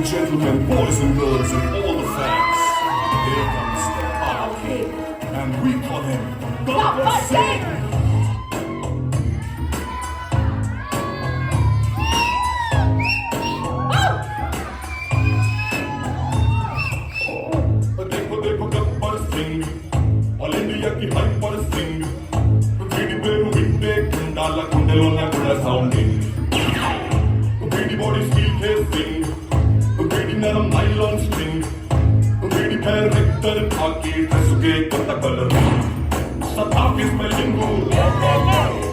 gentlemen, boys and girls, and all the fans, here comes the Power King, and we call him Gabbar Singh. देखो देखो Gabbar Singh, all India की hyper Singh, వీడి పేరు వింటే కుండాల గుండెలోన కూడా సౌండింగ్, వీడి బాడీ స్టీల్ కేసింగ్, వీడి నరం నైలాన్ స్ట్రింగ్, వీడి క్యారెక్టర్ కాకి డ్రెస్సుకే కొత్త కలర్, సతాకి స్పెల్లింగు,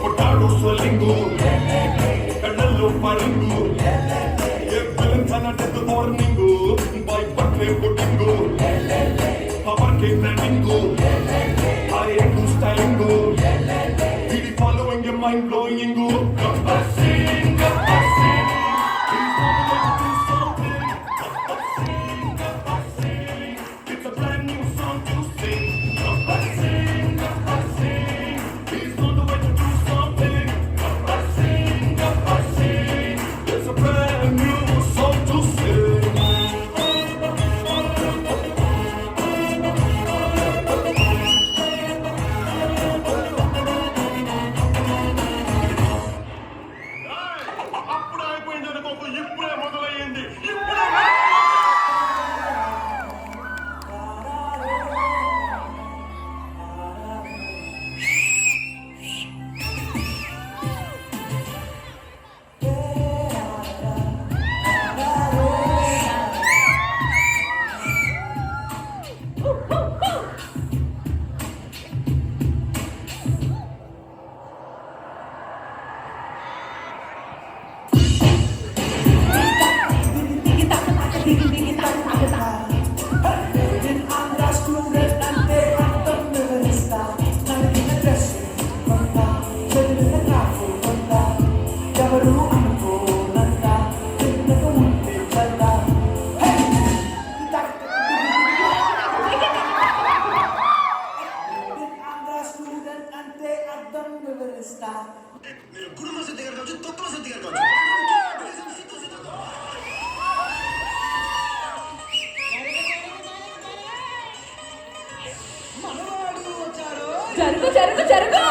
పొటాటో స్వెల్లింగు, కళ్ళల్లో పరింగు, ఏ విలన్ కన డెత్ వార్నింగు, బై పట్లే పుట్టింగు, పవర్ కే trending, I stylingu, really following your mind blowing go. Gabbar Singh, Gabbar Singh, he's on the way to do something. Gabbar Singh, Gabbar Singh, it's a brand new song to sing. Gabbar Singh, Gabbar Singh, he's on the way to do something. Gabbar Singh, Gabbar Singh, it's a brand new song to sing. జరుగు జరుగు జరుగు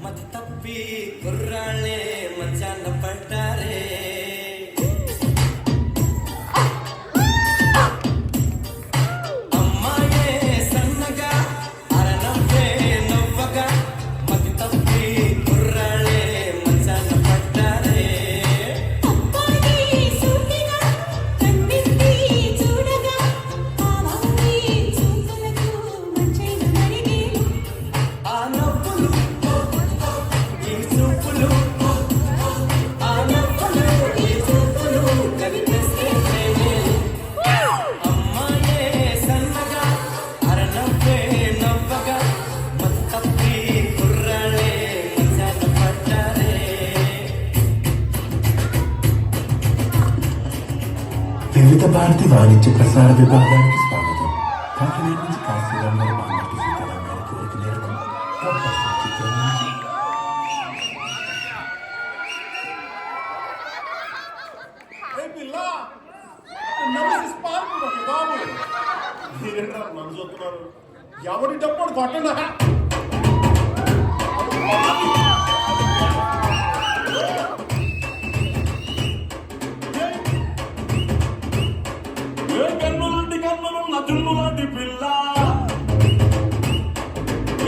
మతి తప్పి కుర్రాళ్ళే మంచాన పడ్డారే అమ్మాయే సన్నగా అరనవ్వే నవ్వగా మతి తప్పి కుర్రాళ్ళే మంచాన పడ్డారే ఆ నవ్వులు వివిధ భారతి వాణిజ్య ప్రసార విభాగానికి స్వాగతం. కాకినాడ నుంచి కాశీరాం గారి మామూలు సీతారాం గారి కోరిక మేరకు గబ్బర్ సింగ్ చిత్రం నుంచి ఎవరి డప్పుడు కొట్టడా జున్ను లాంటి పిల్ల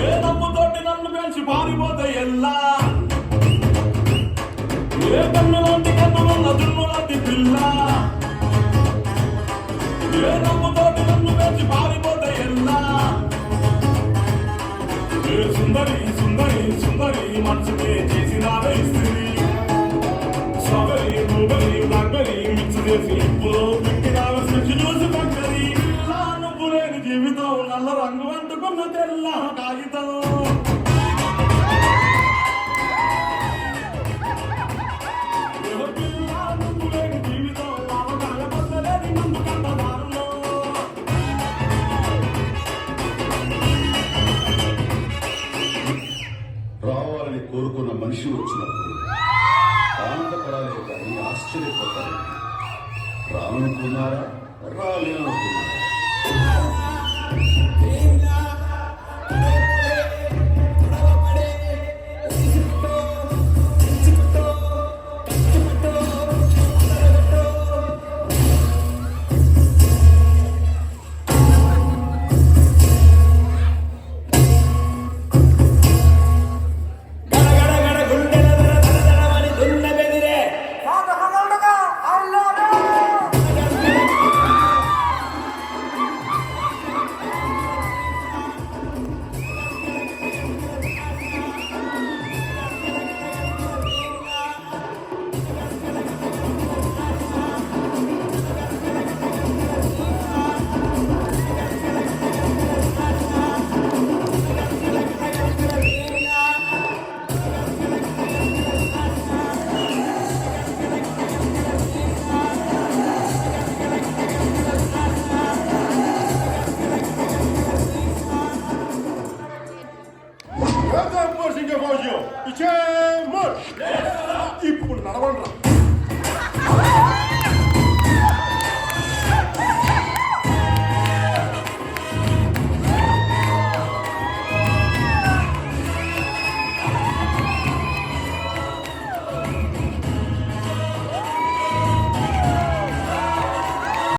ఏ నమ్ముతోటి నన్ను పెంచి పారిపోతే ఎల్లా ఏ కన్ను లాంటి కన్నులున్న జున్ను లాంటి పిల్ల ఏ నమ్ముతోటి నన్ను పెంచి పారిపోతే ఎల్లా ఏ సుందరి సుందరి సుందరి మనసుకే చేసినావే ఇస్త్రీ స్ట్రాబెరీ బ్లూబెరీ బ్లాక్బెరీ మిక్స్ చేసి ఇప్పులో పెట్టినావే స్విచ్ జ్యూస్ ఫ్యాక్టరీ ఇలా నువ్వు లేని జీవితం నల్ల రంగు అంటుకున్న తెల్ల కాగితం ఏ పిల్ల నువ్వు లేని జీవితం అవగాహన పొందలేని ముందు కంటదారులో రావాలని కోరుకున్న మనిషి వచ్చినప్పుడు ఆనందపడాలే కానీ ఆశ్చర్యపోతారు రానుకున్నారా